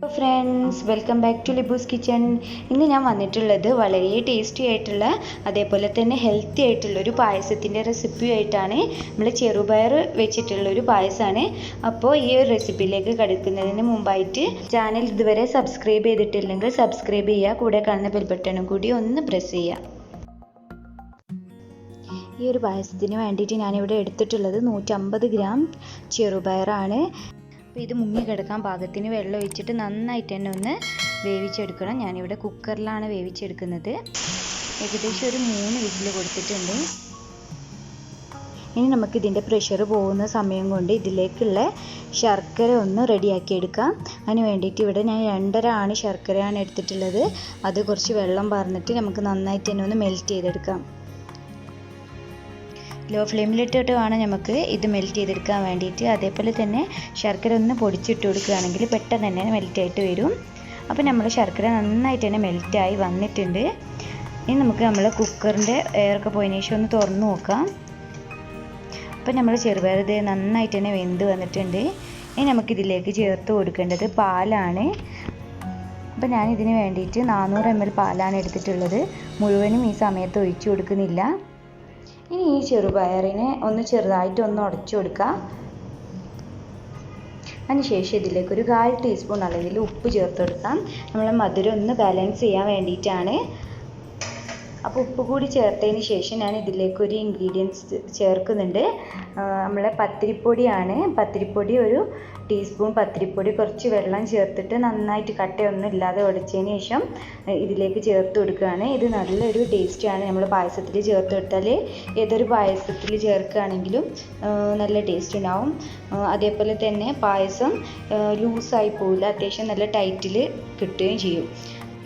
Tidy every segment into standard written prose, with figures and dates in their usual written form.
Friends, welcome back to Libu's kitchen. ഇന്ന് ഞാൻ വന്നിട്ടുള്ളത് വളരെ ടേസ്റ്റി ആയിട്ടുള്ള അതേപോലെ തന്നെ ഹെൽത്തി ആയിട്ടുള്ള ഒരു പായസത്തിൻ്റെ റെസിപ്പിയായിട്ടാണ്. നമ്മൾ ചെറുപയർ വെച്ചിട്ടുള്ള ഒരു പായസമാണ്. അപ്പോൾ ഈ ഒരു റെസിപ്പിയിലേക്ക് കടക്കുന്നതിന് മുമ്പായിട്ട് ചാനൽ ഇതുവരെ സബ്സ്ക്രൈബ് ചെയ്തിട്ടില്ലെങ്കിൽ സബ്സ്ക്രൈബ് ചെയ്യുക, കൂടെ കാണുന്ന ബെൽ ബട്ടണും കൂടി ഒന്ന് പ്രസ് ചെയ്യുക. ഈ ഒരു പായസത്തിന് വേണ്ടിയിട്ട് ഞാനിവിടെ എടുത്തിട്ടുള്ളത് 150 ഗ്രാം ചെറുപയറാണ്. അപ്പോൾ ഇത് മുങ്ങിക്കിടക്കാൻ പാകത്തിന് വെള്ളം ഒഴിച്ചിട്ട് നന്നായിട്ട് തന്നെ ഒന്ന് വേവിച്ചെടുക്കണം. ഞാനിവിടെ കുക്കറിലാണ് വേവിച്ചെടുക്കുന്നത്. ഏകദേശം ഒരു 3 വിസിൽ കൊടുത്തിട്ടുണ്ട്. ഇനി നമുക്കിതിൻ്റെ പ്രഷർ പോകുന്ന സമയം കൊണ്ട് ഇതിലേക്കുള്ള ശർക്കര ഒന്ന് റെഡിയാക്കി എടുക്കാം. അതിന് വേണ്ടിയിട്ട് ഇവിടെ ഞാൻ 2.5 ആണ് ശർക്കരയാണ് എടുത്തിട്ടുള്ളത്. അത് കുറച്ച് വെള്ളം പറഞ്ഞിട്ട് നമുക്ക് നന്നായിട്ട് തന്നെ ഒന്ന് മെൽറ്റ് ചെയ്തെടുക്കാം. ലോ ഫ്ലെയിമിലിട്ടിട്ട് വേണം നമുക്ക് ഇത് മെൽറ്റ് ചെയ്തെടുക്കാൻ വേണ്ടിയിട്ട്. അതേപോലെ തന്നെ ശർക്കര ഒന്ന് പൊടിച്ചിട്ട് കൊടുക്കുകയാണെങ്കിൽ പെട്ടെന്ന് തന്നെ മെൽറ്റായിട്ട് വരും. അപ്പോൾ നമ്മൾ ശർക്കര നന്നായിട്ട് തന്നെ മെൽറ്റായി വന്നിട്ടുണ്ട്. ഇനി നമുക്ക് നമ്മൾ കുക്കറിൻ്റെ എയറൊക്കെ പോയതിനു ശേഷം ഒന്ന് തുറന്ന് നോക്കാം. അപ്പോൾ നമ്മൾ ചെറുപയർ ഇത് നന്നായിട്ട് തന്നെ വെന്ത് വന്നിട്ടുണ്ട്. ഇനി നമുക്കിതിലേക്ക് ചേർത്ത് കൊടുക്കേണ്ടത് പാലാണ്. അപ്പോൾ ഞാനിതിന് വേണ്ടിയിട്ട് 400 ml പാലാണ് എടുത്തിട്ടുള്ളത്. മുഴുവനും ഈ സമയത്ത് ഒഴിച്ചു കൊടുക്കുന്നില്ല. ഇനി ഈ ചെറുപയറിനെ ഒന്ന് ചെറുതായിട്ട് ഒന്ന് ഉടച്ചു കൊടുക്കുക. അതിനുശേഷം ഇതിലേക്ക് ഒരു 1/4 ടീസ്പൂൺ അളവിൽ ഉപ്പ് ചേർത്ത് കൊടുക്കാം. നമ്മൾ മധുരം ഒന്ന് ബാലൻസ് ചെയ്യാൻ വേണ്ടിയിട്ടാണ്. അപ്പോൾ ഉപ്പ് കൂടി ചേർത്തതിന് ശേഷം ഞാൻ ഇതിലേക്ക് ഒരു ഇൻഗ്രീഡിയൻസ് ചേർക്കുന്നുണ്ട്. നമ്മളെ പത്തിരിപ്പൊടിയാണ്. പത്തിരിപ്പൊടി ഒരു ടീസ്പൂൺ പത്തിരിപ്പൊടി കുറച്ച് വെള്ളം ചേർത്തിട്ട് നന്നായിട്ട് കട്ടയൊന്നും ഇല്ലാതെ ഉടച്ചതിന് ശേഷം ഇതിലേക്ക് ചേർത്ത് കൊടുക്കുകയാണ്. ഇത് നല്ലൊരു ടേസ്റ്റാണ്. നമ്മൾ പായസത്തിൽ ചേർത്ത് കൊടുത്താൽ ഏതൊരു പായസത്തിൽ ചേർക്കുകയാണെങ്കിലും നല്ല ടേസ്റ്റ് ഉണ്ടാവും. അതേപോലെ തന്നെ പായസം ലൂസായി പോവില്ല, അത്യാവശ്യം നല്ല ടൈറ്റിൽ കിട്ടുകയും ചെയ്യും.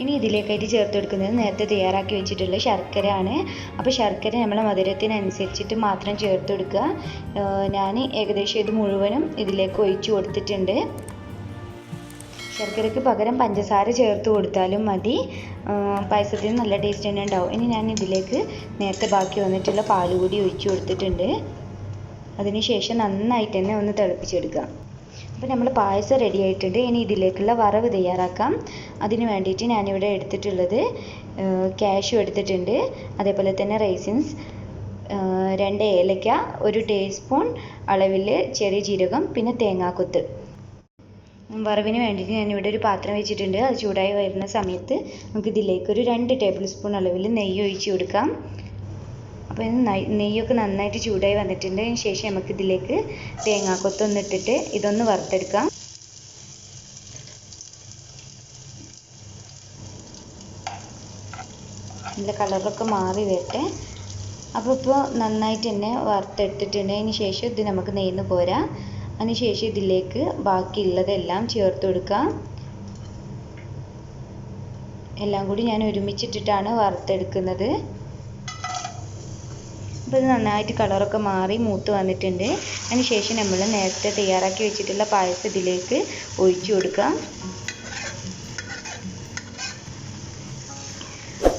ഇനി ഇതിലേക്കായിട്ട് ചേർത്ത് കൊടുക്കുന്നത് നേരത്തെ തയ്യാറാക്കി വെച്ചിട്ടുള്ള ശർക്കരയാണ്. അപ്പോൾ ശർക്കര നമ്മളെ മധുരത്തിനനുസരിച്ചിട്ട് മാത്രം ചേർത്ത് കൊടുക്കുക. ഞാൻ ഏകദേശം ഇത് മുഴുവനും ഇതിലേക്ക് ഒഴിച്ചു കൊടുത്തിട്ടുണ്ട്. ശർക്കരയ്ക്ക് പകരം പഞ്ചസാര ചേർത്ത് കൊടുത്താലും മതി. പായസത്തിന് നല്ല ടേസ്റ്റ് തന്നെ ഉണ്ടാവും. ഇനി ഞാൻ ഇതിലേക്ക് നേരത്തെ ബാക്കി വന്നിട്ടുള്ള പാൽ കൂടി ഒഴിച്ചു കൊടുത്തിട്ടുണ്ട്. അതിനുശേഷം നന്നായിട്ട് തന്നെ ഒന്ന് തിളപ്പിച്ചെടുക്കുക. അപ്പോൾ നമ്മൾ പായസം റെഡി ആയിട്ടുണ്ട്. ഇനി ഇതിലേക്കുള്ള വറവ് തയ്യാറാക്കാം. അതിന് വേണ്ടിയിട്ട് ഞാനിവിടെ എടുത്തിട്ടുള്ളത് കാഷ്യൂ എടുത്തിട്ടുണ്ട്. അതേപോലെ തന്നെ റൈസിൻസ്, 2 ഏലക്ക, 1 ടീസ്പൂൺ അളവിൽ ചെറിയ ജീരകം, പിന്നെ തേങ്ങാക്കൊത്ത്. വറവിന് വേണ്ടിയിട്ട് ഞാനിവിടെ ഒരു പാത്രം വെച്ചിട്ടുണ്ട്. അത് ചൂടായി വരുന്ന സമയത്ത് നമുക്കിതിലേക്ക് ഒരു 2 ടേബിൾ സ്പൂൺ അളവിൽ നെയ്യ് ഒഴിച്ച് കൊടുക്കാം. അപ്പോൾ ഇത് നെയ്യൊക്കെ നന്നായിട്ട് ചൂടായി വന്നിട്ടുണ്ട്. അതിന് ശേഷം നമുക്കിതിലേക്ക് തേങ്ങാക്കൊത്തൊന്ന് ഇട്ടിട്ട് ഇതൊന്ന് വറുത്തെടുക്കാം. ഇതിൻ്റെ കളറൊക്കെ മാറി വരട്ടെ. അപ്പോൾ ഇപ്പോൾ നന്നായിട്ട് തന്നെ വറുത്തെടുത്തിട്ടുണ്ട്. അതിന് ശേഷം ഇത് നമുക്ക് നെയ്ന്ന് പോരാം. അതിന് ശേഷം ഇതിലേക്ക് ബാക്കിയുള്ളതെല്ലാം ചേർത്ത് കൊടുക്കാം. എല്ലാം കൂടി ഞാൻ ഒരുമിച്ചിട്ടിട്ടാണ് വറുത്തെടുക്കുന്നത്. അപ്പോൾ ഇത് നന്നായിട്ട് കളറൊക്കെ മാറി മൂത്ത് വന്നിട്ടുണ്ട്. അതിന് ശേഷം നമ്മൾ നേരത്തെ തയ്യാറാക്കി വെച്ചിട്ടുള്ള പായസം ഇതിലേക്ക് ഒഴിച്ചു കൊടുക്കാം.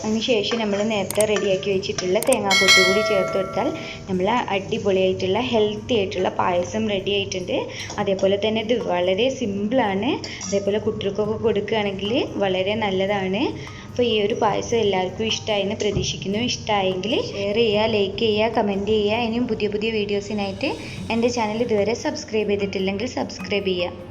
അതിനുശേഷം നമ്മൾ നേരത്തെ റെഡിയാക്കി വെച്ചിട്ടുള്ള തേങ്ങാക്കൊത്ത് കൂടി ചേർത്ത് കൊടുത്താൽ നമ്മൾ അടിപൊളിയായിട്ടുള്ള ഹെൽത്തി ആയിട്ടുള്ള പായസം റെഡി ആയിട്ടുണ്ട്. അതേപോലെ തന്നെ ഇത് വളരെ സിമ്പിളാണ്. അതേപോലെ കുട്ടികൾക്കൊക്കെ കൊടുക്കുകയാണെങ്കിൽ വളരെ നല്ലതാണ്. അപ്പോൾ ഈ ഒരു പായസം എല്ലാവർക്കും ഇഷ്ടമായെന്ന് പ്രതീക്ഷിക്കുന്നു. ഇഷ്ടമായെങ്കിൽ ഷെയർ ചെയ്യുക, ലൈക്ക് ചെയ്യുക, കമൻറ്റ് ചെയ്യുക. ഇനിയും പുതിയ പുതിയ വീഡിയോസിനായിട്ട് എൻ്റെ ചാനൽ ഇതുവരെ സബ്സ്ക്രൈബ് ചെയ്തിട്ടില്ലെങ്കിൽ സബ്സ്ക്രൈബ് ചെയ്യുക.